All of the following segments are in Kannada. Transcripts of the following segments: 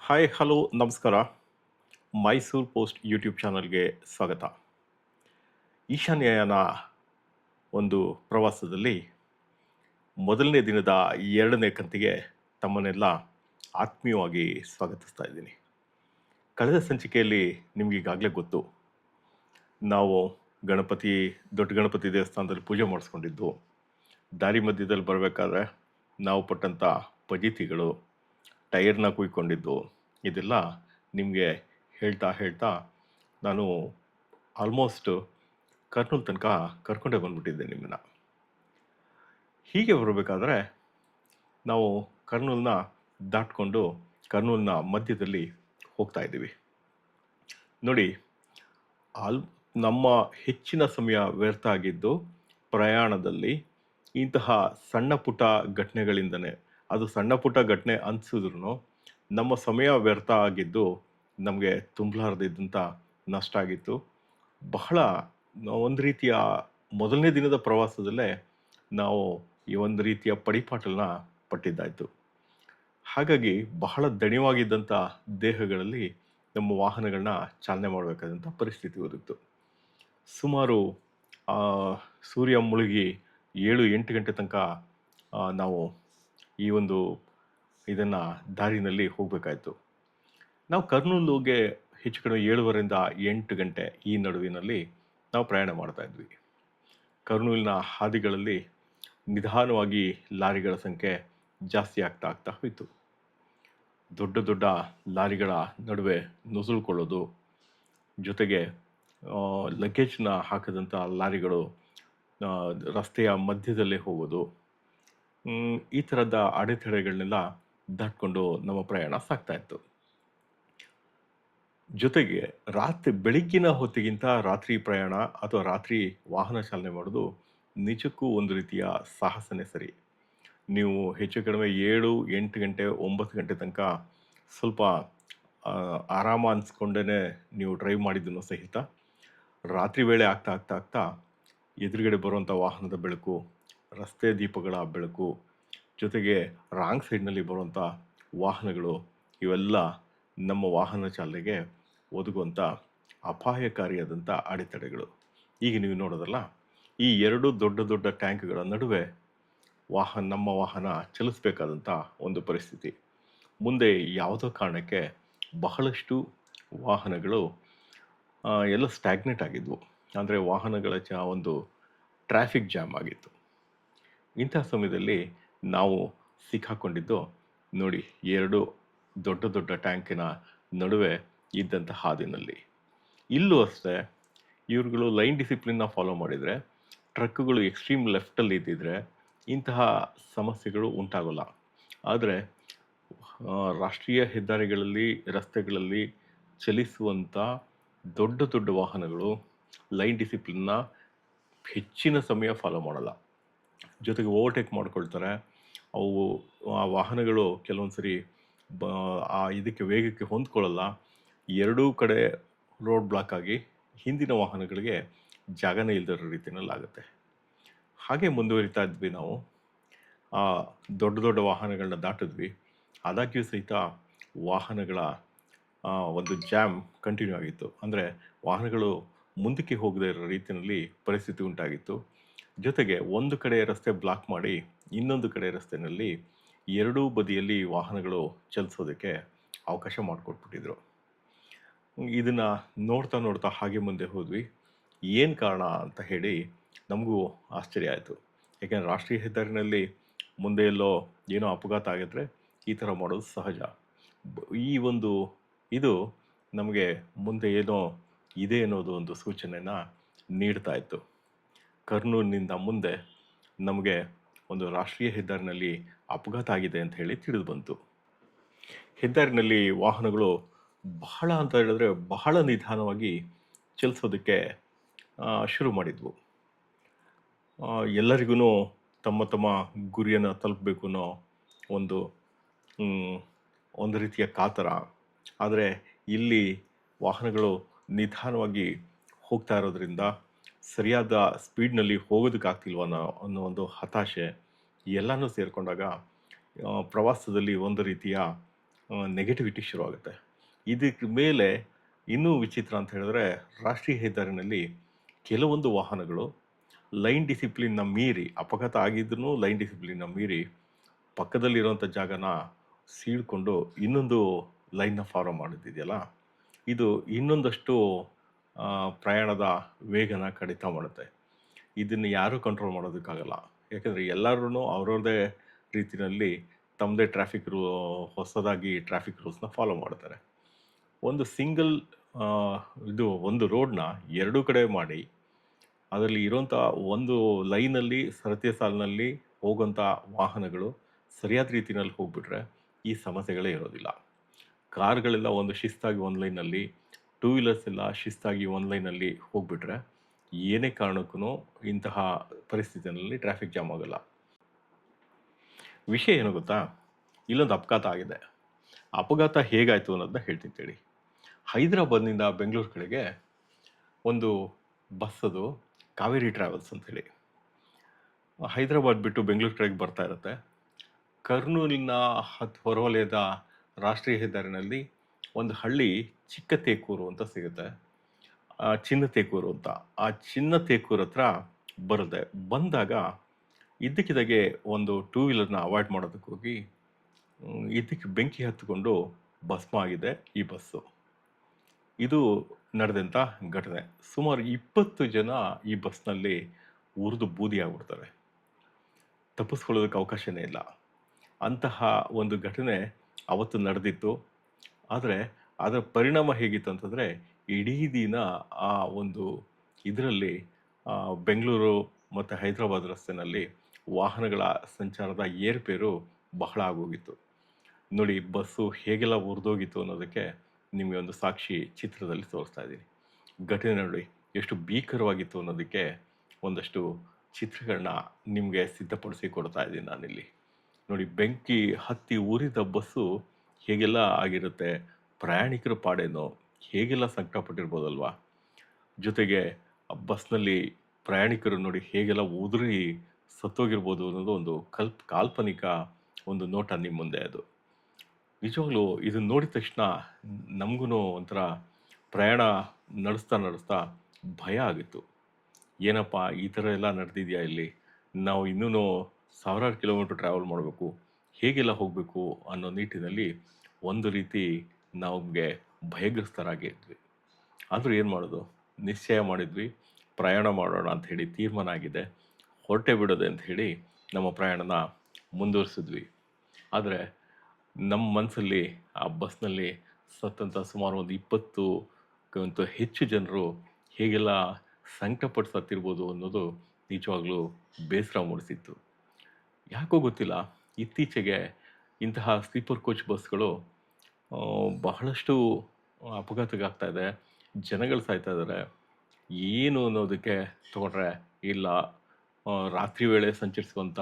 ಹಾಯ್ ಹಲೋ ನಮಸ್ಕಾರ. ಮೈಸೂರು ಪೋಸ್ಟ್ ಯೂಟ್ಯೂಬ್ ಚಾನಲ್ಗೆ ಸ್ವಾಗತ. ಈಶಾನ್ಯಯಾನ ಒಂದು ಪ್ರವಾಸದಲ್ಲಿ ಮೊದಲನೇ ದಿನದ 2ನೇ ಕಂತಿಗೆ ತಮ್ಮನ್ನೆಲ್ಲ ಆತ್ಮೀಯವಾಗಿ ಸ್ವಾಗತಿಸ್ತಾ ಇದ್ದೀನಿ. ಕಳೆದ ಸಂಚಿಕೆಯಲ್ಲಿ ನಿಮಗೀಗಾಗಲೇ ಗೊತ್ತು, ನಾವು ದೊಡ್ಡ ಗಣಪತಿ ದೇವಸ್ಥಾನದಲ್ಲಿ ಪೂಜೆ ಮಾಡಿಸ್ಕೊಂಡಿದ್ದು, ದಾರಿ ಮಧ್ಯದಲ್ಲಿ ಬರಬೇಕಾದ್ರೆ ನಾವು ಪಟ್ಟಂಥ ಫಜೀತಿಗಳು, ಟೈರ್ನ ಕುಯ್ಕೊಂಡಿದ್ದು, ಇದೆಲ್ಲ ನಿಮಗೆ ಹೇಳ್ತಾ ಹೇಳ್ತಾ ನಾನು ಆಲ್ಮೋಸ್ಟ್ ಕರ್ನೂಲ್ ತನಕ ಕರ್ಕೊಂಡೇ ಬಂದ್ಬಿಟ್ಟಿದ್ದೆ ನಿಮ್ಮನ್ನು. ಹೀಗೆ ಬರಬೇಕಾದ್ರೆ ನಾವು ಕರ್ನೂಲ್ನ ದಾಟ್ಕೊಂಡು ಕರ್ನೂಲ್ನ ಮಧ್ಯದಲ್ಲಿ ಹೋಗ್ತಾ ಇದ್ದೀವಿ. ನೋಡಿ, ಆಲ್ ನಮ್ಮ ಹೆಚ್ಚಿನ ಸಮಯ ವ್ಯರ್ಥ ಆಗಿದ್ದು ಪ್ರಯಾಣದಲ್ಲಿ ಇಂತಹ ಸಣ್ಣ ಪುಟ್ಟ ಘಟನೆಗಳಿಂದನೇ. ಅದು ಸಣ್ಣ ಪುಟ್ಟ ಘಟನೆ ಅನಿಸಿದ್ರು ನಮ್ಮ ಸಮಯ ವ್ಯರ್ಥ ಆಗಿದ್ದು ನಮಗೆ ತುಂಬಲಾರದಿದ್ದಂಥ ನಷ್ಟ ಆಗಿತ್ತು. ಬಹಳ ಒಂದು ರೀತಿಯ ಮೊದಲನೇ ದಿನದ ಪ್ರವಾಸದಲ್ಲೇ ನಾವು ಈ ಒಂದು ರೀತಿಯ ಪಡಿಪಾಟಲನ್ನ ಪಟ್ಟಿದ್ದಾಯಿತು. ಹಾಗಾಗಿ ಬಹಳ ದಣಿವಾಗಿದ್ದಂಥ ದೇಹಗಳಲ್ಲಿ ನಮ್ಮ ವಾಹನಗಳನ್ನ ಚಾಲನೆ ಮಾಡಬೇಕಾದಂಥ ಪರಿಸ್ಥಿತಿ ಒದಗಿತು. ಸುಮಾರು ಆ, ಸೂರ್ಯ ಮುಳುಗಿ 7-8 ಗಂಟೆ ತನಕ ನಾವು ಈ ಒಂದು ಇದನ್ನು ದಾರಿನಲ್ಲಿ ಹೋಗಬೇಕಾಯಿತು. ನಾವು ಕರ್ನೂಲ್ಗೆ ಹೆಚ್ಚು ಕಡಿಮೆ 7:30ರಿಂದ 8 ಗಂಟೆ ಈ ನಡುವಿನಲ್ಲಿ ನಾವು ಪ್ರಯಾಣ ಮಾಡ್ತಾ ಇದ್ವಿ. ಕರ್ನೂಲಿನ ಹಾದಿಗಳಲ್ಲಿ ನಿಧಾನವಾಗಿ ಲಾರಿಗಳ ಸಂಖ್ಯೆ ಜಾಸ್ತಿ ಆಗ್ತಾ ಆಗ್ತಾ ಹೋಯಿತು. ದೊಡ್ಡ ದೊಡ್ಡ ಲಾರಿಗಳ ನಡುವೆ ನುಸುಳ್ಕೊಳ್ಳೋದು, ಜೊತೆಗೆ ಲಗೇಜ್ನ ಹಾಕದಂಥ ಲಾರಿಗಳು ಆ, ರಸ್ತೆಯ ಮಧ್ಯದಲ್ಲೇ ಹೋಗೋದು, ಈ ಥರದ ಅಡೆತಡೆಗಳನ್ನೆಲ್ಲ ದಾಟ್ಕೊಂಡು ನಮ್ಮ ಪ್ರಯಾಣ ಸಾಗ್ತಾ ಇತ್ತು. ಜೊತೆಗೆ ಬೆಳಗ್ಗಿನ ಹೊತ್ತಿಗಿಂತ ರಾತ್ರಿ ಪ್ರಯಾಣ ಅಥವಾ ರಾತ್ರಿ ವಾಹನ ಚಾಲನೆ ಮಾಡೋದು ನಿಜಕ್ಕೂ ಒಂದು ರೀತಿಯ ಸಾಹಸನೇ ಸರಿ. ನೀವು ಹೆಚ್ಚು ಕಡಿಮೆ 7-8 ಗಂಟೆ 9 ಗಂಟೆ ತನಕ ಸ್ವಲ್ಪ ಆರಾಮ ಅನಿಸ್ಕೊಂಡೇ ನೀವು ಡ್ರೈವ್ ಮಾಡಿದ್ದನ್ನು ಸಹಿತ ರಾತ್ರಿ ವೇಳೆ ಆಗ್ತಾ ಆಗ್ತಾ ಆಗ್ತಾ ಎದುರುಗಡೆ ಬರುವಂಥ ವಾಹನದ ಬೆಳಕು, ರಸ್ತೆ ದೀಪಗಳ ಬೆಳಕು, ಜೊತೆಗೆ ರಾಂಗ್ ಸೈಡ್ನಲ್ಲಿ ಬರುವಂಥ ವಾಹನಗಳು, ಇವೆಲ್ಲ ನಮ್ಮ ವಾಹನ ಚಾಲನೆಗೆ ಒದಗುವಂಥ ಅಪಾಯಕಾರಿಯಾದಂಥ ಅಡೆತಡೆಗಳು. ಈಗ ನೀವು ನೋಡೋದಲ್ಲ, ಈ ಎರಡು ದೊಡ್ಡ ದೊಡ್ಡ ಟ್ಯಾಂಕ್ಗಳ ನಡುವೆ ನಮ್ಮ ವಾಹನ ಚಲಿಸಬೇಕಾದಂಥ ಒಂದು ಪರಿಸ್ಥಿತಿ. ಮುಂದೆ ಯಾವುದೋ ಕಾರಣಕ್ಕೆ ಬಹಳಷ್ಟು ವಾಹನಗಳು ಎಲ್ಲ ಸ್ಟ್ಯಾಗ್ನೆಟ್ ಆಗಿದ್ವು. ಅಂದರೆ ವಾಹನಗಳ ಒಂದು ಟ್ರಾಫಿಕ್ ಜಾಮ್ ಆಗಿತ್ತು. ಇಂಥ ಸಮಯದಲ್ಲಿ ನಾವು ಸಿಕ್ಕಾಕೊಂಡಿದ್ದು ನೋಡಿ, 2 ದೊಡ್ಡ ದೊಡ್ಡ ಟ್ಯಾಂಕಿನ ನಡುವೆ ಇದ್ದಂಥ ಹಾದಿನಲ್ಲಿ. ಇಲ್ಲೂ ಅಷ್ಟೇ, ಇವ್ರುಗಳು ಲೈನ್ ಡಿಸಿಪ್ಲಿನ್ನ ಫಾಲೋ ಮಾಡಿದರೆ, ಟ್ರಕ್ಗಳು ಎಕ್ಸ್ಟ್ರೀಮ್ ಲೆಫ್ಟಲ್ಲಿ ಇದ್ದಿದ್ರೆ ಇಂತಹ ಸಮಸ್ಯೆಗಳು ಉಂಟಾಗೋಲ್ಲ. ಆದರೆ ರಾಷ್ಟ್ರೀಯ ಹೆದ್ದಾರಿಗಳಲ್ಲಿ, ರಸ್ತೆಗಳಲ್ಲಿ ಚಲಿಸುವಂಥ ದೊಡ್ಡ ದೊಡ್ಡ ವಾಹನಗಳು ಲೈನ್ ಡಿಸಿಪ್ಲಿನ್ನ ಹೆಚ್ಚಿನ ಸಮಯ ಫಾಲೋ ಮಾಡಲ್ಲ. ಜೊತೆಗೆ ಓವರ್ಟೇಕ್ ಮಾಡ್ಕೊಳ್ತಾರೆ. ಆ ವಾಹನಗಳು ಕೆಲವೊಂದು ಸರಿ ಇದಕ್ಕೆ ವೇಗಕ್ಕೆ ಹೊಂದ್ಕೊಳ್ಳಲ್ಲ. ಎರಡೂ ಕಡೆ ರೋಡ್ ಬ್ಲಾಕ್ ಆಗಿ ಹಿಂದಿನ ವಾಹನಗಳಿಗೆ ಜಾಗನೇ ಇಲ್ಲದಿರೋ ರೀತಿಯಲ್ಲಿ ಆಗುತ್ತೆ. ಹಾಗೆ ಮುಂದುವರಿತಾ ಇದ್ವಿ ನಾವು. ದೊಡ್ಡ ದೊಡ್ಡ ವಾಹನಗಳನ್ನ ದಾಟಿದ್ವಿ. ಆದಾಗ್ಯೂ ಸಹಿತ ವಾಹನಗಳ ಒಂದು ಜಾಮ್ ಕಂಟಿನ್ಯೂ ಆಗಿತ್ತು. ಅಂದರೆ ವಾಹನಗಳು ಮುಂದಕ್ಕೆ ಹೋಗದೇ ಇರೋ ರೀತಿಯಲ್ಲಿ ಪರಿಸ್ಥಿತಿ ಉಂಟಾಗಿತ್ತು. ಜೊತೆಗೆ ಒಂದು ಕಡೆ ರಸ್ತೆ ಬ್ಲಾಕ್ ಮಾಡಿ ಇನ್ನೊಂದು ಕಡೆ ರಸ್ತೆಯಲ್ಲಿ ಎರಡೂ ಬದಿಯಲ್ಲಿ ವಾಹನಗಳು ಚಲಿಸೋದಕ್ಕೆ ಅವಕಾಶ ಮಾಡಿಕೊಟ್ಬಿಟ್ಟಿದ್ರು. ಇದನ್ನು ನೋಡ್ತಾ ನೋಡ್ತಾ ಹಾಗೆ ಮುಂದೆ ಹೋದ್ವಿ. ಏನು ಕಾರಣ ಅಂತ ಹೇಳಿ ನಮಗೂ ಆಶ್ಚರ್ಯ ಆಯಿತು. ಯಾಕೆಂದರೆ ರಾಷ್ಟ್ರೀಯ ಹೆದ್ದಾರಿನಲ್ಲಿ ಮುಂದೆ ಎಲ್ಲೋ ಏನೋ ಅಪಘಾತ ಆಗಿದ್ರೆ ಈ ಥರ ಮಾಡೋದು ಸಹಜ. ಇದು ನಮಗೆ ಮುಂದೆ ಏನೋ ಇದೆ ಅನ್ನೋದು ಒಂದು ಸೂಚನೆನ ನೀಡ್ತಾ ಇತ್ತು. ಕರ್ನೂಲಿನಿಂದ ಮುಂದೆ ನಮಗೆ ಒಂದು ರಾಷ್ಟ್ರೀಯ ಹೆದ್ದಾರಿನಲ್ಲಿ ಅಪಘಾತ ಆಗಿದೆ ಅಂತ ಹೇಳಿ ತಿಳಿದು ಬಂತು. ಹೆದ್ದಾರಿನಲ್ಲಿ ವಾಹನಗಳು ಬಹಳ ಅಂತ ಹೇಳಿದ್ರೆ ಬಹಳ ನಿಧಾನವಾಗಿ ಚಲಿಸೋದಕ್ಕೆ ಶುರು ಮಾಡಿದ್ವು. ಎಲ್ಲರಿಗೂ ತಮ್ಮ ತಮ್ಮ ಗುರಿಯನ್ನು ತಲುಪಬೇಕು ಅನ್ನೋ ಒಂದು ರೀತಿಯ ಕಾತರ. ಆದರೆ ಇಲ್ಲಿ ವಾಹನಗಳು ನಿಧಾನವಾಗಿ ಹೋಗ್ತಾ ಇರೋದ್ರಿಂದ ಸರಿಯಾದ ಸ್ಪೀಡ್ನಲ್ಲಿ ಹೋಗೋದಕ್ಕಾಗ್ತಿಲ್ವ ಅನ್ನೋ ಒಂದು ಹತಾಶೆ ಎಲ್ಲನೂ ಸೇರಿಕೊಂಡಾಗ ಪ್ರವಾಸದಲ್ಲಿ ಒಂದು ರೀತಿಯ ನೆಗೆಟಿವಿಟಿ ಶುರುವಾಗುತ್ತೆ. ಇದಕ್ಕೆ ಮೇಲೆ ಇನ್ನೂ ವಿಚಿತ್ರ ಅಂತ ಹೇಳಿದ್ರೆ, ರಾಷ್ಟ್ರೀಯ ಹೆದ್ದಾರಿನಲ್ಲಿ ಕೆಲವೊಂದು ವಾಹನಗಳು ಲೈನ್ ಡಿಸಿಪ್ಲಿನ್‌ನ ಮೀರಿ, ಅಪಘಾತ ಆಗಿದ್ರೂ ಲೈನ್ ಡಿಸಿಪ್ಲಿನ್‌ನ ಮೀರಿ ಪಕ್ಕದಲ್ಲಿರುವಂಥ ಜಾಗನ ಸೀಳ್ಕೊಂಡು ಇನ್ನೊಂದು ಲೈನ್‌ನ ಫಾಲೋ ಮಾಡೋದಿದೆಯಲ್ಲ, ಇದು ಇನ್ನೊಂದಷ್ಟು ಪ್ರಯಾಣದ ವೇಗನ ಕಡಿತ ಮಾಡುತ್ತೆ. ಇದನ್ನು ಯಾರೂ ಕಂಟ್ರೋಲ್ ಮಾಡೋದಕ್ಕಾಗಲ್ಲ. ಯಾಕಂದರೆ ಎಲ್ಲರೂ ಅವ್ರವ್ರದೇ ರೀತಿಯಲ್ಲಿ ತಮ್ಮದೇ ಹೊಸದಾಗಿ ಟ್ರಾಫಿಕ್ ರೂಲ್ಸ್‌ನ ಫಾಲೋ ಮಾಡ್ತಾರೆ. ಒಂದು ಸಿಂಗಲ್ ಇದು ಒಂದು ರೋಡ್‌ನ ಎರಡೂ ಕಡೆ ಮಾಡಿ, ಅದರಲ್ಲಿ ಇರೋಂಥ ಒಂದು ಲೈನಲ್ಲಿ ಸರತಿ ಸಾಲಿನಲ್ಲಿ ಹೋಗೋಂಥ ವಾಹನಗಳು ಸರಿಯಾದ ರೀತಿಯಲ್ಲಿ ಹೋಗ್ಬಿಟ್ರೆ ಈ ಸಮಸ್ಯೆಗಳೇ ಇರೋದಿಲ್ಲ. ಕಾರ್ಗಳೆಲ್ಲ ಒಂದು ಶಿಸ್ತಾಗಿ ಒಂದು ಲೈನಲ್ಲಿ, ಟೂ ವೀಲರ್ಸ್ ಎಲ್ಲ ಶಿಸ್ತಾಗಿ ಒಂದು ಲೈನಲ್ಲಿ ಹೋಗ್ಬಿಟ್ರೆ ಏನೇ ಕಾರಣಕ್ಕೂ ಇಂತಹ ಪರಿಸ್ಥಿತಿಯಲ್ಲಿ ಟ್ರಾಫಿಕ್ ಜಾಮ್ ಆಗಲ್ಲ. ವಿಷಯ ಏನು ಗೊತ್ತಾ? ಇಲ್ಲೊಂದು ಅಪಘಾತ ಆಗಿದೆ. ಅಪಘಾತ ಹೇಗಾಯಿತು ಅನ್ನೋದನ್ನ ಹೇಳ್ತೀನಿ ಕೇಳಿ. ಹೈದರಾಬಾದ್ನಿಂದ ಬೆಂಗಳೂರು ಕಡೆಗೆ ಒಂದು ಬಸ್, ಅದು ಕಾವೇರಿ ಟ್ರಾವೆಲ್ಸ್ ಅಂತೇಳಿ, ಹೈದರಾಬಾದ್ ಬಿಟ್ಟು ಬೆಂಗಳೂರು ಕಡೆಗೆ ಬರ್ತಾ ಇರುತ್ತೆ. ಕರ್ನೂಲಿನ ಹೊರವಲಯದ ರಾಷ್ಟ್ರೀಯ ಹೆದ್ದಾರಿನಲ್ಲಿ ಒಂದು ಹಳ್ಳಿ ಚಿಕ್ಕತೇಕೂರು ಅಂತ ಸಿಗುತ್ತೆ. ಚಿನ್ನತೇಕೂರು ಅಂತ. ಆ ಚಿನ್ನತೇಕೂರು ಹತ್ರ ಬರುತ್ತೆ. ಬಂದಾಗ ಇದ್ದಕ್ಕಿದ್ದಾಗೆ ಒಂದು ಟೂ ವೀಲರ್ನ ಅವಾಯ್ಡ್ ಮಾಡೋದಕ್ಕೆ ಹೋಗಿ ಇದಕ್ಕೆ ಬೆಂಕಿ ಹತ್ತಿಕೊಂಡು ಭಸ್ಮ ಆಗಿದೆ ಈ ಬಸ್ಸು. ಇದು ನಡೆದಂಥ ಘಟನೆ. ಸುಮಾರು 20 ಜನ ಈ ಬಸ್ನಲ್ಲಿ ಉರಿದು ಬೂದಿ ಆಗ್ಬಿಡ್ತಾರೆ. ತಪ್ಪಿಸ್ಕೊಳ್ಳೋದಕ್ಕೆ ಅವಕಾಶನೇ ಇಲ್ಲ. ಅಂತಹ ಒಂದು ಘಟನೆ ಅವತ್ತು ನಡೆದಿತ್ತು. ಆದರೆ ಅದರ ಪರಿಣಾಮ ಹೇಗಿತ್ತು ಅಂತಂದರೆ, ಇಡೀ ದಿನ ಆ ಒಂದು ಇದರಲ್ಲಿ ಬೆಂಗಳೂರು ಮತ್ತು ಹೈದರಾಬಾದ್ ರಸ್ತೆಯಲ್ಲಿ ವಾಹನಗಳ ಸಂಚಾರದ ಏರುಪೇರು ಬಹಳ ಆಗೋಗಿತ್ತು. ನೋಡಿ, ಬಸ್ಸು ಹೇಗೆಲ್ಲ ಉರಿದೋಗಿತ್ತು ಅನ್ನೋದಕ್ಕೆ ನಿಮಗೆ ಒಂದು ಸಾಕ್ಷಿ ಚಿತ್ರದಲ್ಲಿ ತೋರಿಸ್ತಾ ಇದ್ದೀನಿ. ಘಟನೆ ನೋಡಿ ಎಷ್ಟು ಭೀಕರವಾಗಿತ್ತು ಅನ್ನೋದಕ್ಕೆ ಒಂದಷ್ಟು ಚಿತ್ರಗಳನ್ನ ನಿಮಗೆ ಸಿದ್ಧಪಡಿಸಿ ಕೊಡ್ತಾ ಇದ್ದೀನಿ ನಾನಿಲ್ಲಿ. ನೋಡಿ, ಬೆಂಕಿ ಹತ್ತಿ ಉರಿದ ಬಸ್ಸು ಹೇಗೆಲ್ಲ ಆಗಿರುತ್ತೆ, ಪ್ರಯಾಣಿಕರ ಪಾಡೇನೋ ಹೇಗೆಲ್ಲ ಸಂಕಟಪಟ್ಟಿರ್ಬೋದಲ್ವಾ. ಜೊತೆಗೆ ಬಸ್ನಲ್ಲಿ ಪ್ರಯಾಣಿಕರು ನೋಡಿ ಹೇಗೆಲ್ಲ ಉದುರಿ ಸತ್ತೋಗಿರ್ಬೋದು ಅನ್ನೋದು ಒಂದು ಕಾಲ್ಪನಿಕ ಒಂದು ನೋಟ ನಿಮ್ಮ ಮುಂದೆ. ಅದು ನಿಜವಾಗ್ಲೂ ಇದನ್ನು ನೋಡಿದ ತಕ್ಷಣ ನಮಗೂ ಒಂಥರ ಪ್ರಯಾಣ ನಡೆಸ್ತಾ ಭಯ ಆಗಿತ್ತು. ಏನಪ್ಪ ಈ ಥರ ಎಲ್ಲ ನಡೆದಿದೆಯಾ ಇಲ್ಲಿ, ನಾವು ಇನ್ನೂ ಸಾವಿರಾರು ಕಿಲೋಮೀಟ್ರ್ ಟ್ರಾವೆಲ್ ಮಾಡಬೇಕು, ಹೇಗೆಲ್ಲ ಹೋಗಬೇಕು ಅನ್ನೋ ನಿಟ್ಟಿನಲ್ಲಿ ಒಂದು ರೀತಿ ನಮಗೆ ಭಯಗ್ರಸ್ತರಾಗಿದ್ವಿ. ಆದರೂ ಏನು ಮಾಡೋದು, ನಿಶ್ಚಯ ಮಾಡಿದ್ವಿ, ಪ್ರಯಾಣ ಮಾಡೋಣ ಅಂತ ಹೇಳಿ ತೀರ್ಮಾನ ಆಗಿದೆ, ಹೊರಟೆ ಬಿಡೋದೆ ಅಂತ ಹೇಳಿ ನಮ್ಮ ಪ್ರಯಾಣನ ಮುಂದುವರಿಸಿದ್ವಿ. ಆದರೆ ನಮ್ಮ ಮನಸ್ಸಲ್ಲಿ ಆ ಬಸ್ನಲ್ಲಿ ಸತ್ತಂಥ ಸುಮಾರು ಒಂದು 20ಕ್ಕಿಂತ ಹೆಚ್ಚು ಜನರು ಹೇಗೆಲ್ಲ ಸಂಕಟಪಟ್ಟು ಸತ್ತಿರ್ಬೋದು ಅನ್ನೋದು ನಿಜವಾಗ್ಲೂ ಬೇಸರ ಮೂಡಿಸಿತ್ತು. ಯಾಕೋ ಗೊತ್ತಿಲ್ಲ, ಇತ್ತೀಚೆಗೆ ಇಂತಹ ಸ್ಲೀಪರ್ ಕೋಚ್ ಬಸ್ಗಳು ಬಹಳಷ್ಟು ಅಪಘಾತಕ್ಕಾಗ್ತಾ ಇದೆ, ಜನಗಳು ಸಾಯ್ತಾ ಇದ್ದಾರೆ. ಏನು ಅನ್ನೋದಕ್ಕೆ ತಗೊಂಡ್ರೆ ಇಲ್ಲ, ರಾತ್ರಿ ವೇಳೆ ಸಂಚರಿಸುವಂಥ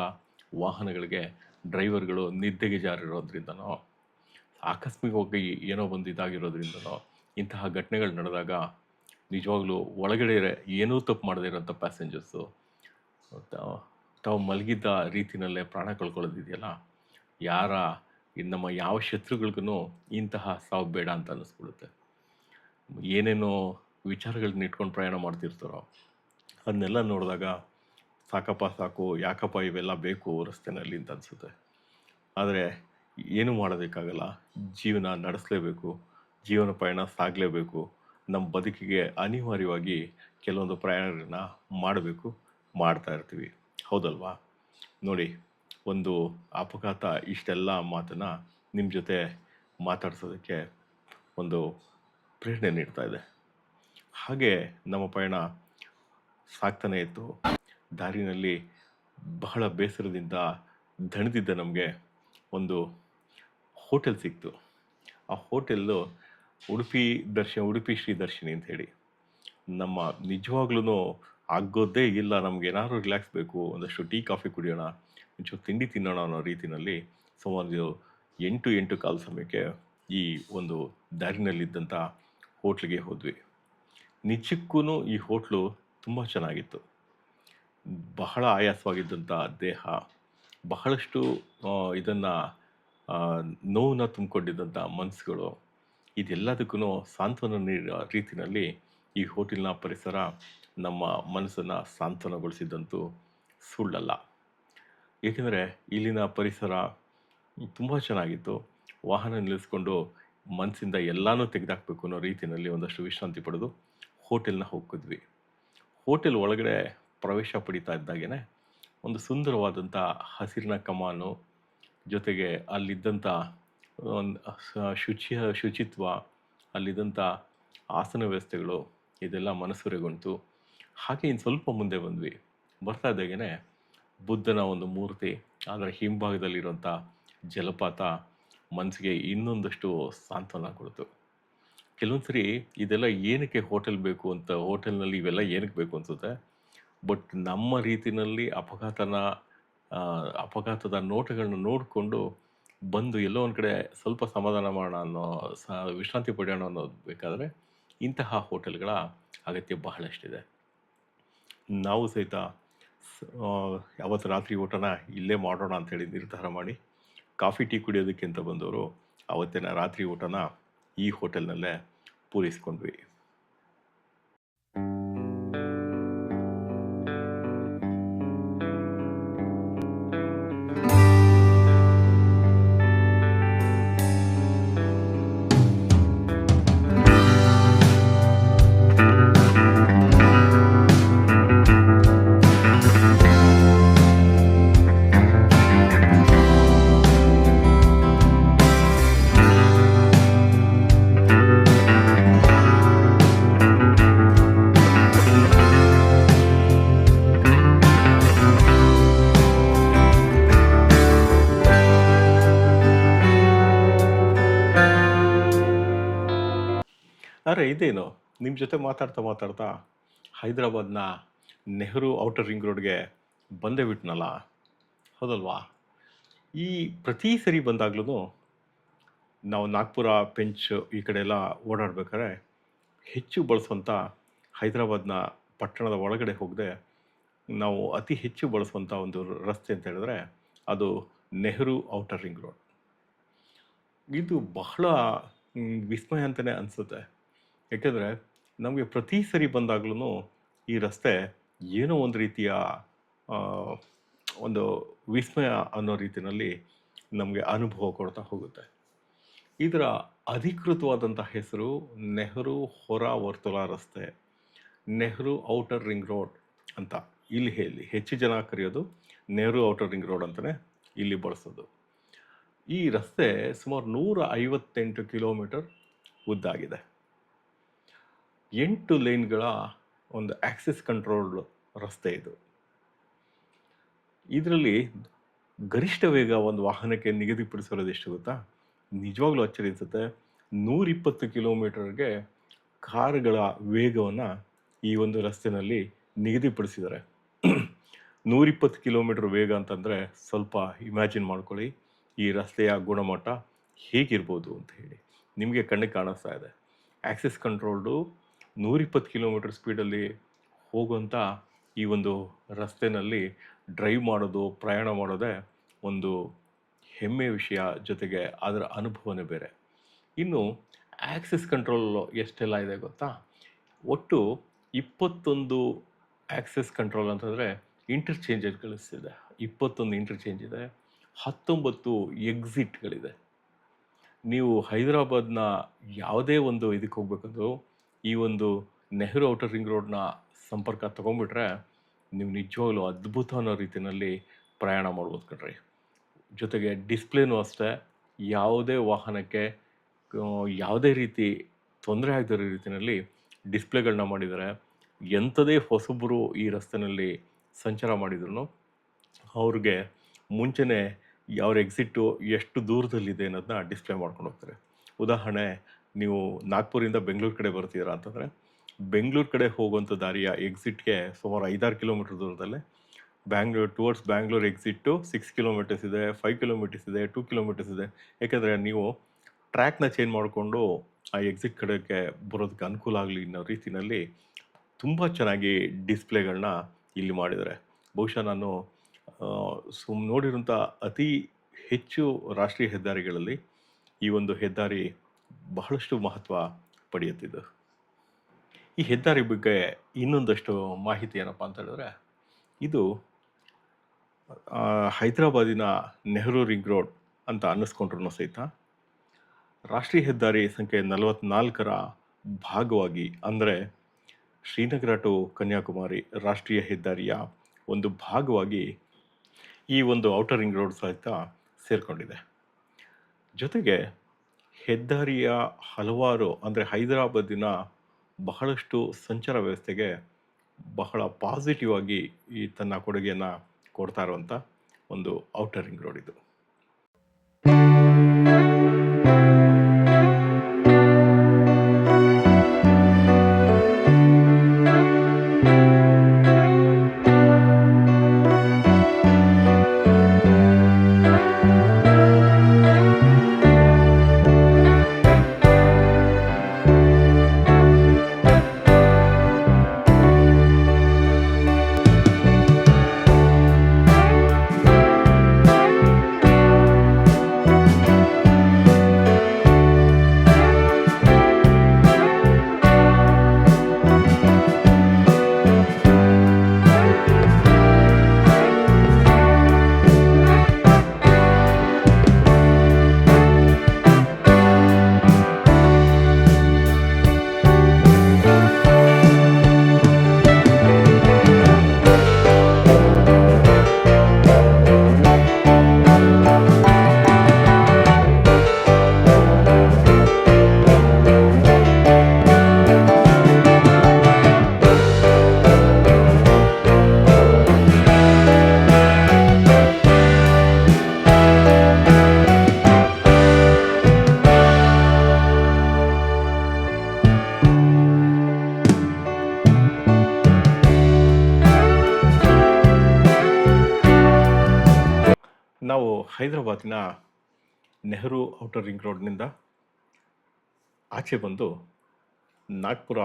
ವಾಹನಗಳಿಗೆ ಡ್ರೈವರ್ಗಳು ನಿದ್ದೆಗೆ ಜಾರಿರೋದ್ರಿಂದನೋ, ಆಕಸ್ಮಿಕವಾಗಿ ಏನೋ ಒಂದು ಇದಾಗಿರೋದ್ರಿಂದನೋ ಇಂತಹ ಘಟನೆಗಳು ನಡೆದಾಗ ನಿಜವಾಗ್ಲೂ ಒಳಗಡೆ ಏನೂ ತಪ್ಪು ಮಾಡದೇ ಇರೋಂಥ ಪ್ಯಾಸೆಂಜರ್ಸು ತಾವು ಮಲಗಿದ್ದ ರೀತಿಯಲ್ಲೇ ಪ್ರಾಣ ಕಳ್ಕೊಳ್ಳೋದಿದೆಯಲ್ಲ, ನಮ್ಮ ಯಾವ ಶತ್ರುಗಳಿಗೂ ಇಂತಹ ಸಾವು ಬೇಡ ಅಂತ ಅನ್ನಿಸ್ಬಿಡುತ್ತೆ. ಏನೇನೋ ವಿಚಾರಗಳನ್ನ ಇಟ್ಕೊಂಡು ಪ್ರಯಾಣ ಮಾಡ್ತಿರ್ತಾರೋ ಅದನ್ನೆಲ್ಲ ನೋಡಿದಾಗ ಸಾಕಪ್ಪ ಸಾಕು, ಯಾಕಪ್ಪ ಇವೆಲ್ಲ ಬೇಕು ರಸ್ತೆನಲ್ಲಿ ಅಂತ ಅನಿಸುತ್ತೆ. ಆದರೆ ಏನೂ ಮಾಡೋದಕ್ಕಾಗಲ್ಲ, ಜೀವನ ನಡೆಸಲೇಬೇಕು, ಜೀವನ ಪಯಣ ಸಾಗಲೇಬೇಕು. ನಮ್ಮ ಬದುಕಿಗೆ ಅನಿವಾರ್ಯವಾಗಿ ಕೆಲವೊಂದು ಪ್ರಯಾಣಗಳನ್ನ ಮಾಡಬೇಕು, ಮಾಡ್ತಾ ಇರ್ತೀವಿ, ಹೌದಲ್ವಾ? ನೋಡಿ, ಒಂದು ಅಪಘಾತ ಇಷ್ಟೆಲ್ಲ ಮಾತನ್ನು ನಿಮ್ಮ ಜೊತೆ ಮಾತಾಡ್ಸೋದಕ್ಕೆ ಒಂದು ಪ್ರೇರಣೆ ನೀಡ್ತಾ ಇದೆ. ಹಾಗೆ ನಮ್ಮ ಪಯಣ ಸಾಗ್ತಾನೇ ಇತ್ತು. ದಾರಿನಲ್ಲಿ ಬಹಳ ಬೇಸರದಿಂದ ದಣಿದಿದ್ದ ನಮಗೆ ಒಂದು ಹೋಟೆಲ್ ಸಿಕ್ತು. ಆ ಹೋಟೆಲ್ಲು ಉಡುಪಿ ಶ್ರೀ ದರ್ಶಿನಿ ಅಂತ ಹೇಳಿ. ನಮ್ಮ ನಿಜವಾಗ್ಲೂ ಆಗೋದೇ ಇಲ್ಲ, ನಮ್ಗೆ ಏನಾದ್ರು ರಿಲ್ಯಾಕ್ಸ್ ಬೇಕು, ಒಂದಷ್ಟು ಟೀ ಕಾಫಿ ಕುಡಿಯೋಣ, ಒಂಚೂರು ತಿಂಡಿ ತಿನ್ನೋಣ ಅನ್ನೋ ರೀತಿಯಲ್ಲಿ ಸುಮಾರು 8-8:15 ಸಮಯಕ್ಕೆ ಈ ಒಂದು ದಾರಿನಲ್ಲಿದ್ದಂಥ ಹೋಟ್ಲಿಗೆ ಹೋದ್ವಿ. ನಿಜಕ್ಕೂ ಈ ಹೋಟ್ಲು ತುಂಬ ಚೆನ್ನಾಗಿತ್ತು. ಬಹಳ ಆಯಾಸವಾಗಿದ್ದಂಥ ದೇಹ ಬಹಳಷ್ಟು ಇದನ್ನು ಆ, ನೋವನ್ನ ತುಂಬಿಕೊಂಡಿದ್ದಂಥ ಮನಸ್ಸುಗಳು ಇದೆಲ್ಲದಕ್ಕೂ ಸಾಂತ್ವನ ನೀಡೋ ರೀತಿಯಲ್ಲಿ ಈ ಹೋಟೆಲ್ನ ಪರಿಸರ ನಮ್ಮ ಮನಸ್ಸನ್ನು ಸಾಂತ್ವನಗೊಳಿಸಿದ್ದಂತೂ ಸುಳ್ಳಲ್ಲ. ಏಕೆಂದರೆ ಇಲ್ಲಿನ ಪರಿಸರ ತುಂಬ ಚೆನ್ನಾಗಿತ್ತು. ವಾಹನ ನಿಲ್ಲಿಸ್ಕೊಂಡು ಮನಸ್ಸಿಂದ ಎಲ್ಲನೂ ತೆಗೆದಾಕಬೇಕು ಅನ್ನೋ ರೀತಿಯಲ್ಲಿ ಒಂದಷ್ಟು ವಿಶ್ರಾಂತಿ ಪಡೆದು ಹೋಟೆಲ್ನ ಹೋಗಿದ್ವಿ. ಹೋಟೆಲ್ ಒಳಗಡೆ ಪ್ರವೇಶ ಪಡಿತಾ ಇದ್ದಾಗೇನೆ ಒಂದು ಸುಂದರವಾದಂಥ ಹಸಿರಿನ ಕಮಾನು, ಜೊತೆಗೆ ಅಲ್ಲಿದ್ದಂಥ ಒಂದು ಶುಚಿತ್ವ, ಅಲ್ಲಿದ್ದಂಥ ಆಸನ ವ್ಯವಸ್ಥೆಗಳು ಇದೆಲ್ಲ ಮನಸೂರೆಗೊಂತು. ಹಾಗೆ ಇನ್ನು ಸ್ವಲ್ಪ ಮುಂದೆ ಬಂದ್ವಿ. ಬರ್ತಾ ಇದ್ದಾಗೇನೆ ಬುದ್ಧನ ಒಂದು ಮೂರ್ತಿ, ಅದರ ಹಿಂಭಾಗದಲ್ಲಿರುವಂಥ ಜಲಪಾತ ಮನಸ್ಸಿಗೆ ಇನ್ನೊಂದಷ್ಟು ಸಾಂತ್ವನ ಕೊಡ್ತು. ಕೆಲವೊಂದು ಸರಿ ಇದೆಲ್ಲ ಏನಕ್ಕೆ ಹೋಟೆಲ್ ಬೇಕು ಅಂತ, ಹೋಟೆಲ್ನಲ್ಲಿ ಇವೆಲ್ಲ ಏನಕ್ಕೆ ಬೇಕು ಅನ್ಸುತ್ತೆ. ಬಟ್ ನಮ್ಮ ರೀತಿಯಲ್ಲಿ ಅಪಘಾತದ ನೋಟಗಳನ್ನ ನೋಡಿಕೊಂಡು ಬಂದು ಎಲ್ಲೋ ಒಂದು ಕಡೆ ಸ್ವಲ್ಪ ಸಮಾಧಾನ ಮಾಡೋಣ ಅನ್ನೋ ವಿಶ್ರಾಂತಿ ಪಡೆಯೋಣ ಅನ್ನೋದು ಬೇಕಾದರೆ ಇಂತಹ ಹೋಟೆಲ್ಗಳ ಅಗತ್ಯ ಬಹಳಷ್ಟಿದೆ. ನಾವು ಸಹಿತ ಯಾವತ್ತು ರಾತ್ರಿ ಊಟನ ಇಲ್ಲೇ ಮಾಡೋಣ ಅಂಥೇಳಿ ನಿರ್ಧಾರ ಮಾಡಿ ಕಾಫಿ ಟೀ ಕುಡಿಯೋದಕ್ಕೆ ಅಂತ ಬಂದವರು ಅವತ್ತಿನ ರಾತ್ರಿ ಊಟನ ಈ ಹೋಟೆಲ್ನಲ್ಲೇ ಪೂರೈಸ್ಕೊಂಡ್ವಿ. ಅರೆ ಇದೇನು ನಿಮ್ಮ ಜೊತೆ ಮಾತಾಡ್ತಾ ಹೈದರಾಬಾದ್ನ ನೆಹರು ಔಟರ್ ರಿಂಗ್ ರೋಡ್ಗೆ ಬಂದೇ ಬಿಟ್ನಲ್ಲ, ಹೌದಲ್ವಾ? ಈ ಪ್ರತಿ ಸರಿ ಬಂದಾಗ್ಲೂ ನಾವು ನಾಗ್ಪುರ, ಪೆಂಚ್ ಈ ಕಡೆ ಎಲ್ಲ ಓಡಾಡ್ಬೇಕಾದ್ರೆ ಹೆಚ್ಚು ಬಳಸುವಂಥ ಹೈದರಾಬಾದ್ನ ಪಟ್ಟಣದ ಒಳಗಡೆ ಹೋಗದೆ ನಾವು ಅತಿ ಹೆಚ್ಚು ಬಳಸುವಂಥ ಒಂದು ರಸ್ತೆ ಅಂತ ಹೇಳಿದ್ರೆ ಅದು ನೆಹರು ಔಟರ್ ರಿಂಗ್ ರೋಡ್. ಇದು ಬಹಳ ವಿಸ್ಮಯ ಅಂತಲೇ ಅನಿಸುತ್ತೆ. ಯಾಕೆಂದರೆ ನಮಗೆ ಪ್ರತಿ ಸರಿ ಬಂದಾಗ್ಲೂ ಈ ರಸ್ತೆ ಏನೋ ಒಂದು ರೀತಿಯ ಒಂದು ವಿಸ್ಮಯ ಅನ್ನೋ ರೀತಿಯಲ್ಲಿ ನಮಗೆ ಅನುಭವ ಕೊಡ್ತಾ ಹೋಗುತ್ತೆ. ಇದರ ಅಧಿಕೃತವಾದಂಥ ಹೆಸರು ನೆಹರು ಹೊರ ವರ್ತುಲ ರಸ್ತೆ, ನೆಹರು ಔಟರ್ ರಿಂಗ್ ರೋಡ್ ಅಂತ ಇಲ್ಲಿ ಹೆಚ್ಚು ಜನ ಕರೆಯೋದು ನೆಹರು ಔಟರ್ ರಿಂಗ್ ರೋಡ್ ಅಂತಲೇ ಇಲ್ಲಿ ಬಳಸೋದು. ಈ ರಸ್ತೆ ಸುಮಾರು 158 ಕಿಲೋಮೀಟರ್ ಉದ್ದಾಗಿದೆ. 8 ಲೇನ್ಗಳ ಒಂದು ಆಕ್ಸಿಸ್ ಕಂಟ್ರೋಲ್ಡ್ ರಸ್ತೆ ಇದು. ಇದರಲ್ಲಿ ಗರಿಷ್ಠ ವೇಗ ಒಂದು ವಾಹನಕ್ಕೆ ನಿಗದಿಪಡಿಸಿರೋದು ಎಷ್ಟು ಗೊತ್ತಾ? ನಿಜವಾಗ್ಲೂ ಅಚ್ಚರಿ ಅನಿಸುತ್ತೆ. 120 ಕಿಲೋಮೀಟರ್ಗೆ ಕಾರುಗಳ ವೇಗವನ್ನು ಈ ಒಂದು ರಸ್ತೆಯಲ್ಲಿ ನಿಗದಿಪಡಿಸಿದ್ದಾರೆ. 120 ಕಿಲೋಮೀಟರ್ ವೇಗ ಅಂತಂದರೆ ಸ್ವಲ್ಪ ಇಮ್ಯಾಜಿನ್ ಮಾಡ್ಕೊಳ್ಳಿ ಈ ರಸ್ತೆಯ ಗುಣಮಟ್ಟ ಹೇಗಿರ್ಬೋದು ಅಂತ ಹೇಳಿ. ನಿಮಗೆ ಕಣ್ಣಿಗೆ ಕಾಣಿಸ್ತಾ ಇದೆ. ಆಕ್ಸಿಸ್ ಕಂಟ್ರೋಲ್ಡು 120 ಕಿಲೋಮೀಟರ್ ಸ್ಪೀಡಲ್ಲಿ ಹೋಗುವಂಥ ಈ ಒಂದು ರಸ್ತೆಯಲ್ಲಿ ಡ್ರೈವ್ ಮಾಡೋದು, ಪ್ರಯಾಣ ಮಾಡೋದೇ ಒಂದು ಹೆಮ್ಮೆಯ ವಿಷಯ, ಜೊತೆಗೆ ಅದರ ಅನುಭವನೇ ಬೇರೆ. ಇನ್ನು ಆಕ್ಸಿಸ್ ಕಂಟ್ರೋಲ್ ಎಷ್ಟೆಲ್ಲ ಇದೆ ಗೊತ್ತಾ? ಒಟ್ಟು 21 ಆಕ್ಸಿಸ್ ಕಂಟ್ರೋಲ್ ಅಂತಂದರೆ ಇಂಟರ್ಚೇಂಜರ್ಗಳಿದೆ. 21 ಇಂಟರ್ಚೇಂಜ್ ಇದೆ, 19 ಎಕ್ಸಿಟ್ಗಳಿದೆ. ನೀವು ಹೈದರಾಬಾದ್ನ ಯಾವುದೇ ಒಂದು ಇದಕ್ಕೆ ಹೋಗ್ಬೇಕಂದ್ರೂ ಈ ಒಂದು ನೆಹರು ಔಟರ್ ರಿಂಗ್ ರೋಡ್ನ ಸಂಪರ್ಕ ತೊಗೊಂಡ್ಬಿಟ್ರೆ ನೀವು ನಿಜವಾಗ್ಲೂ ಅದ್ಭುತ ಅನ್ನೋ ರೀತಿಯಲ್ಲಿ ಪ್ರಯಾಣ ಮಾಡ್ಬೋದು ಕಣ್ರಿ. ಜೊತೆಗೆ ಡಿಸ್ಪ್ಲೇನೂ ಅಷ್ಟೇ, ಯಾವುದೇ ವಾಹನಕ್ಕೆ ಯಾವುದೇ ರೀತಿ ತೊಂದರೆ ಆಗದಿರೋ ರೀತಿಯಲ್ಲಿ ಡಿಸ್ಪ್ಲೇಗಳನ್ನ ಮಾಡಿದ್ದಾರೆ. ಎಂಥದೇ ಹೊಸಬರು ಈ ರಸ್ತೆಯಲ್ಲಿ ಸಂಚಾರ ಮಾಡಿದ್ರು ಅವ್ರಿಗೆ ಮುಂಚೆನೇ ಯಾವ ಎಕ್ಸಿಟ್ಟು ಎಷ್ಟು ದೂರದಲ್ಲಿದೆ ಅನ್ನೋದನ್ನ ಡಿಸ್ಪ್ಲೇ ಮಾಡ್ಕೊಂಡು ಹೋಗ್ತಾರೆ. ಉದಾಹರಣೆ, ನೀವು ನಾಗ್ಪುರಿಂದ ಬೆಂಗಳೂರು ಕಡೆ ಬರ್ತೀರಾ ಅಂತಂದರೆ ಬೆಂಗಳೂರು ಕಡೆ ಹೋಗುವಂಥ ದಾರಿಯ ಎಕ್ಸಿಟ್ಗೆ ಸುಮಾರು 5-6 kilometre ದೂರದಲ್ಲೇ towards Bangalore exit 6 kilometres ಇದೆ, 5 ಕಿಲೋಮೀಟರ್ಸ್ ಇದೆ, 2 ಕಿಲೋಮೀಟರ್ಸ್ ಇದೆ. ಯಾಕೆಂದರೆ ನೀವು ಟ್ರ್ಯಾಕ್ನ ಚೇಂಜ್ ಮಾಡಿಕೊಂಡು ಆ ಎಕ್ಸಿಟ್ ಕಡೆಗೆ ಬರೋದಕ್ಕೆ ಅನುಕೂಲ ಆಗಲಿ ಅನ್ನೋ ರೀತಿಯಲ್ಲಿ ತುಂಬ ಚೆನ್ನಾಗಿ ಡಿಸ್ಪ್ಲೇಗಳನ್ನ ಇಲ್ಲಿ ಮಾಡಿದ್ದಾರೆ. ಬಹುಶಃ ನಾನು ನೋಡಿರೋಂಥ ಅತಿ ಹೆಚ್ಚು ರಾಷ್ಟ್ರೀಯ ಹೆದ್ದಾರಿಗಳಲ್ಲಿ ಈ ಒಂದು ಹೆದ್ದಾರಿ ಬಹಳಷ್ಟು ಮಹತ್ವ ಪಡೆಯುತ್ತಿದ್ದು. ಈ ಹೆದ್ದಾರಿ ಬಗ್ಗೆ ಇನ್ನೊಂದಷ್ಟು ಮಾಹಿತಿ ಏನಪ್ಪ ಅಂತ ಹೇಳಿದ್ರೆ, ಇದು ಹೈದರಾಬಾದಿನ ನೆಹರು ರಿಂಗ್ ರೋಡ್ ಅಂತ ಅನ್ನಿಸ್ಕೊಂಡ್ರು ಸಹಿತ ರಾಷ್ಟ್ರೀಯ ಹೆದ್ದಾರಿ ಸಂಖ್ಯೆ 44ರ ಭಾಗವಾಗಿ, ಅಂದರೆ ಶ್ರೀನಗರ ಟು ಕನ್ಯಾಕುಮಾರಿ ರಾಷ್ಟ್ರೀಯ ಹೆದ್ದಾರಿಯ ಒಂದು ಭಾಗವಾಗಿ ಈ ಒಂದು ಔಟರ್ ರಿಂಗ್ ರೋಡ್ ಸಹಿತ ಸೇರಿಕೊಂಡಿದೆ. ಜೊತೆಗೆ ಹೆದ್ದಾರಿಯ ಹಲವಾರು, ಅಂದರೆ ಹೈದರಾಬಾದಿನ ಬಹಳಷ್ಟು ಸಂಚಾರ ವ್ಯವಸ್ಥೆಗೆ ಬಹಳ ಪಾಸಿಟಿವ್ ಆಗಿ ಈ ತನ್ನ ಕೊಡುಗೆಯನ್ನು ಕೊಡ್ತಾ ಇರುವಂಥ ಒಂದು ಔಟರ್ ರಿಂಗ್ ರೋಡ್ ಇದು. ನಾವು ಹೈದರಾಬಾದಿನ ನೆಹರು ಔಟರ್ ರಿಂಗ್ ರೋಡ್ನಿಂದ ಆಚೆ ಬಂದು ನಾಗ್ಪುರ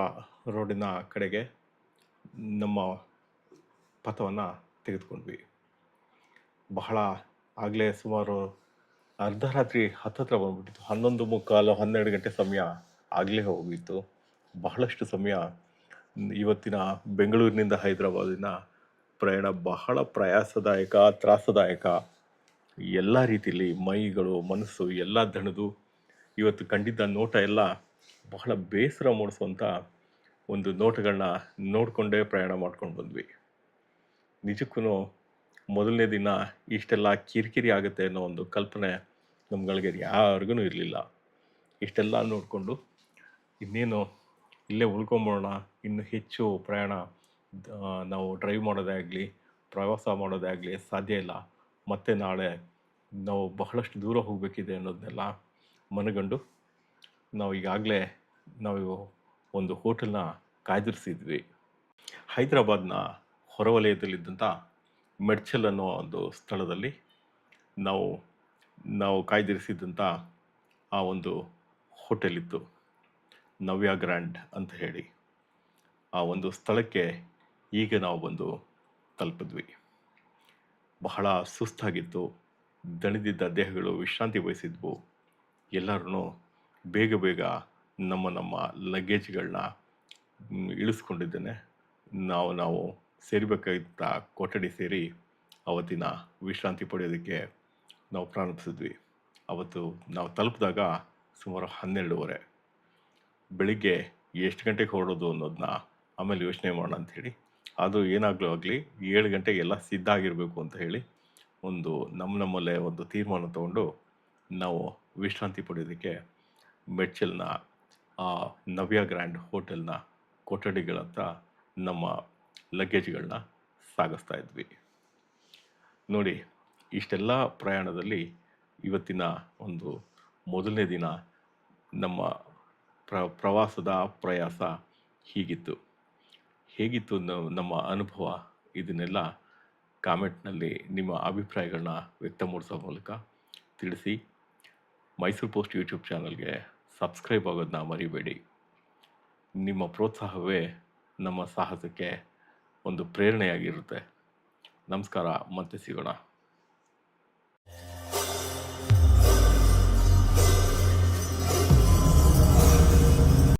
ರೋಡಿನ ಕಡೆಗೆ ನಮ್ಮ ಪಥವನ್ನು ತೆಗೆದುಕೊಂಡ್ವಿ. ಬಹಳ ಆಗಲೇ ಸುಮಾರು ಅರ್ಧರಾತ್ರಿ ಹತ್ತತ್ರ ಬಂದ್ಬಿಟ್ಟಿತ್ತು. 11:15 12 ಗಂಟೆ ಸಮಯ ಆಗಲೇ ಹೋಗಿತ್ತು. ಬಹಳಷ್ಟು ಸಮಯ ಇವತ್ತಿನ ಬೆಂಗಳೂರಿನಿಂದ ಹೈದರಾಬಾದಿನ ಪ್ರಯಾಣ ಬಹಳ ಪ್ರಯಾಸದಾಯಕ, ತ್ರಾಸದಾಯಕ, ಎಲ್ಲ ರೀತಿಯಲ್ಲಿ ಮೈಗಳು, ಮನಸ್ಸು ಎಲ್ಲ ದಣದು ಇವತ್ತು ಕಂಡಿದ್ದ ನೋಟ ಎಲ್ಲ ಬಹಳ ಬೇಸರ ಮೂಡಿಸುವಂಥ ಒಂದು ನೋಟಗಳನ್ನ ನೋಡಿಕೊಂಡೇ ಪ್ರಯಾಣ ಮಾಡ್ಕೊಂಡು ಬಂದ್ವಿ. ನಿಜಕ್ಕೂ ಮೊದಲನೇ ದಿನ ಇಷ್ಟೆಲ್ಲ ಕಿರಿಕಿರಿ ಆಗುತ್ತೆ ಅನ್ನೋ ಒಂದು ಕಲ್ಪನೆ ನಮ್ಗಳಿಗೆ ಯಾರಿಗೂ ಇರಲಿಲ್ಲ. ಇಷ್ಟೆಲ್ಲ ನೋಡಿಕೊಂಡು ಇನ್ನೇನು ಇಲ್ಲೇ ಉಳ್ಕೊಂಬೋಣ, ಇನ್ನು ಹೆಚ್ಚು ಪ್ರಯಾಣ ನಾವು ಡ್ರೈವ್ ಮಾಡೋದೇ ಆಗಲಿ, ಪ್ರವಾಸ ಮಾಡೋದೇ ಆಗಲಿ ಸಾಧ್ಯ ಇಲ್ಲ, ಮತ್ತು ನಾಳೆ ನಾವು ಬಹಳಷ್ಟು ದೂರ ಹೋಗಬೇಕಿದೆ ಅನ್ನೋದನ್ನೆಲ್ಲ ಮನಗಂಡು ನಾವು ಈಗಾಗಲೇ ಒಂದು ಹೋಟೆಲ್ನ ಕಾಯ್ದಿರಿಸಿದ್ವಿ. ಹೈದರಾಬಾದ್ನ ಹೊರವಲಯದಲ್ಲಿದ್ದಂಥ ಮೆಡ್ಚಲ್ ಅನ್ನೋ ಒಂದು ಸ್ಥಳದಲ್ಲಿ ನಾವು ಕಾಯ್ದಿರಿಸಿದ್ದಂಥ ಆ ಒಂದು ಹೋಟೆಲ್ ಇತ್ತು, ನವ್ಯ ಗ್ರ್ಯಾಂಡ್ ಅಂತ ಹೇಳಿ. ಆ ಒಂದು ಸ್ಥಳಕ್ಕೆ ಈಗ ನಾವು ಬಂದು ತಲುಪಿದ್ವಿ. ಬಹಳ ಸುಸ್ತಾಗಿತ್ತು, ದಣಿದಿದ್ದ ದೇಹಗಳು ವಿಶ್ರಾಂತಿ ಬಯಸಿದ್ವು. ಎಲ್ಲರೂ ಬೇಗ ಬೇಗ ನಮ್ಮ ಲಗೇಜ್ಗಳನ್ನ ಇಳಿಸ್ಕೊಂಡಿದ್ದೇನೆ. ನಾವು ಸೇರಬೇಕಾಗಿದ್ದ ಕೊಠಡಿ ಸೇರಿ ಅವತ್ತಿನ ವಿಶ್ರಾಂತಿ ಪಡೆಯೋದಕ್ಕೆ ನಾವು ಪ್ರಾರಂಭಿಸಿದ್ವಿ. ಅವತ್ತು ನಾವು ತಲುಪಿದಾಗ ಸುಮಾರು 12:30. ಬೆಳಿಗ್ಗೆ ಎಷ್ಟು ಗಂಟೆಗೆ ಹೊರಡೋದು ಅನ್ನೋದನ್ನ ಆಮೇಲೆ ಯೋಚನೆ ಮಾಡೋಣ ಅಂಥೇಳಿ, ಅದು ಏನಾಗಲೂ ಆಗಲಿ 7 ಗಂಟೆಗೆ ಎಲ್ಲ ಸಿದ್ಧ ಆಗಿರಬೇಕು ಅಂತ ಹೇಳಿ ನಮ್ಮಲ್ಲೇ ಒಂದು ತೀರ್ಮಾನ ತಗೊಂಡು ನಾವು ವಿಶ್ರಾಂತಿ ಪಡೆಯೋದಕ್ಕೆ ಮೆಡ್ಚಲ್ನ ಆ ನವ್ಯ ಗ್ರ್ಯಾಂಡ್ ಹೋಟೆಲ್ನ ಕೊಠಡಿಗಳತ್ತ ನಮ್ಮ ಲಗೇಜ್ಗಳನ್ನ ಸಾಗಿಸ್ತಾ ಇದ್ವಿ. ನೋಡಿ, ಇಷ್ಟೆಲ್ಲ ಪ್ರಯಾಣದಲ್ಲಿ ಇವತ್ತಿನ ಒಂದು ಮೊದಲನೇ ದಿನ ನಮ್ಮ ಪ್ರವಾಸದ ಪ್ರಯಾಸ ಹೇಗಿತ್ತು ನಮ್ಮ ಅನುಭವ, ಇದನ್ನೆಲ್ಲ ಕಾಮೆಂಟ್ನಲ್ಲಿ ನಿಮ್ಮ ಅಭಿಪ್ರಾಯಗಳನ್ನ ವ್ಯಕ್ತಪಡಿಸೋ ಮೂಲಕ ತಿಳಿಸಿ. ಮೈಸೂರು ಪೋಸ್ಟ್ ಯೂಟ್ಯೂಬ್ ಚಾನಲ್ಗೆ ಸಬ್ಸ್ಕ್ರೈಬ್ ಆಗೋದನ್ನ ಮರಿಬೇಡಿ. ನಿಮ್ಮ ಪ್ರೋತ್ಸಾಹವೇ ನಮ್ಮ ಸಾಹಸಕ್ಕೆ ಒಂದು ಪ್ರೇರಣೆಯಾಗಿರುತ್ತೆ. ನಮಸ್ಕಾರ, ಮತ್ತೆ ಸಿಗೋಣ.